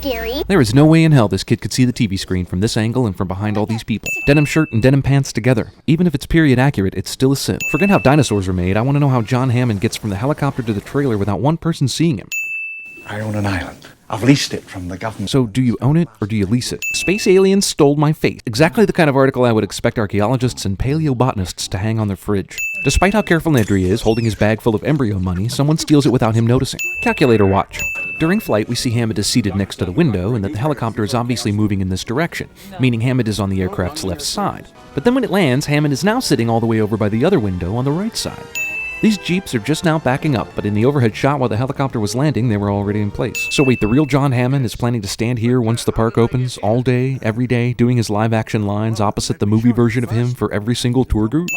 scary. There is no way in hell this kid could see the TV screen from this angle and from behind all these people. Denim shirt and denim pants together. Even if it's period accurate, it's still a sin. Forget how dinosaurs are made, I want to know how John Hammond gets from the helicopter to the trailer without one person seeing him. I own an island. I've leased it from the government. So do you own it or do you lease it? Space aliens stole my face. Exactly the kind of article I would expect archaeologists and paleobotanists to hang on their fridge. Despite how careful Nedry is, holding his bag full of embryo money, someone steals it without him noticing. Calculator watch. During flight, we see Hammond is seated next to the window and that the helicopter is obviously moving in this direction, meaning Hammond is on the aircraft's left side. But then when it lands, Hammond is now sitting all the way over by the other window on the right side. These Jeeps are just now backing up, but in the overhead shot while the helicopter was landing, they were already in place. So wait, the real John Hammond is planning to stand here once the park opens, all day, every day, doing his live-action lines opposite the movie version of him for every single tour group?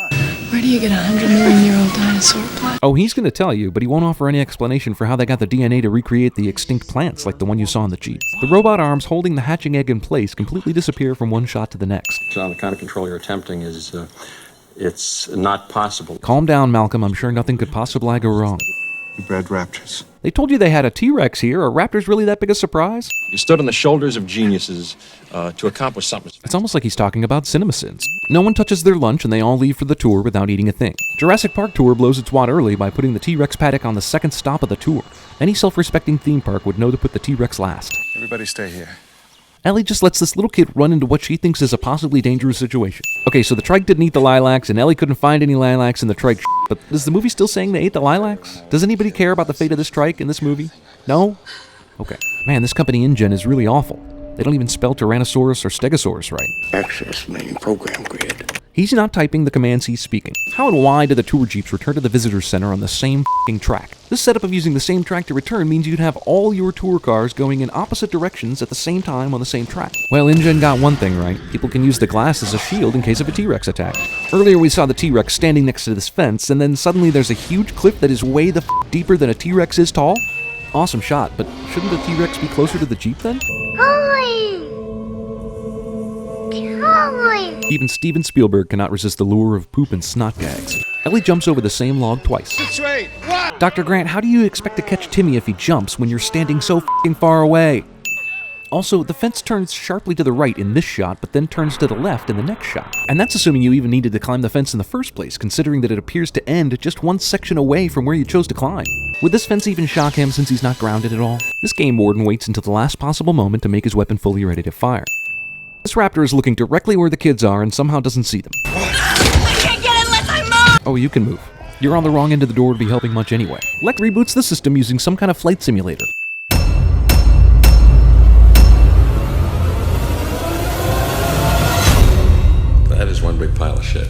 Where do you get a 100-million-year-old dinosaur plant? Oh, he's gonna tell you, but he won't offer any explanation for how they got the DNA to recreate the extinct plants like the one you saw in the Jeep. The robot arms holding the hatching egg in place completely disappear from one shot to the next. John, the kind of control you're attempting is, it's not possible. Calm down, Malcolm. I'm sure nothing could possibly go wrong. You bred raptors. They told you they had a T-Rex here. Are raptors really that big a surprise? You stood on the shoulders of geniuses to accomplish something. It's almost like he's talking about CinemaSins. No one touches their lunch and they all leave for the tour without eating a thing. Jurassic Park tour blows its wad early by putting the T-Rex paddock on the second stop of the tour. Any self-respecting theme park would know to put the T-Rex last. Everybody stay here. Ellie just lets this little kid run into what she thinks is a possibly dangerous situation. Okay, so the trike didn't eat the lilacs, and Ellie couldn't find any lilacs in the trike but is the movie still saying they ate the lilacs? Does anybody care about the fate of this trike in this movie? No? Okay. Man, this company InGen is really awful. They don't even spell Tyrannosaurus or Stegosaurus right. Access main program grid. He's not typing the commands he's speaking. How and why do the tour jeeps return to the visitor center on the same f***ing track? This setup of using the same track to return means you'd have all your tour cars going in opposite directions at the same time on the same track. Well, InGen got one thing right. People can use the glass as a shield in case of a T-Rex attack. Earlier we saw the T-Rex standing next to this fence, and then suddenly there's a huge cliff that is way the f*** deeper than a T-Rex is tall? Awesome shot, but shouldn't the T-Rex be closer to the jeep then? Even Steven Spielberg cannot resist the lure of poop and snot gags. Ellie jumps over the same log twice. Dr. Grant, how do you expect to catch Timmy if he jumps when you're standing so f***ing far away? Also, the fence turns sharply to the right in this shot, but then turns to the left in the next shot. And that's assuming you even needed to climb the fence in the first place, considering that it appears to end just one section away from where you chose to climb. Would this fence even shock him since he's not grounded at all? This game warden waits until the last possible moment to make his weapon fully ready to fire. This raptor is looking directly where the kids are and somehow doesn't see them. I can't get in unless I move! Oh, you can move. You're on the wrong end of the door to be helping much anyway. Lek reboots the system using some kind of flight simulator. That is one big pile of shit.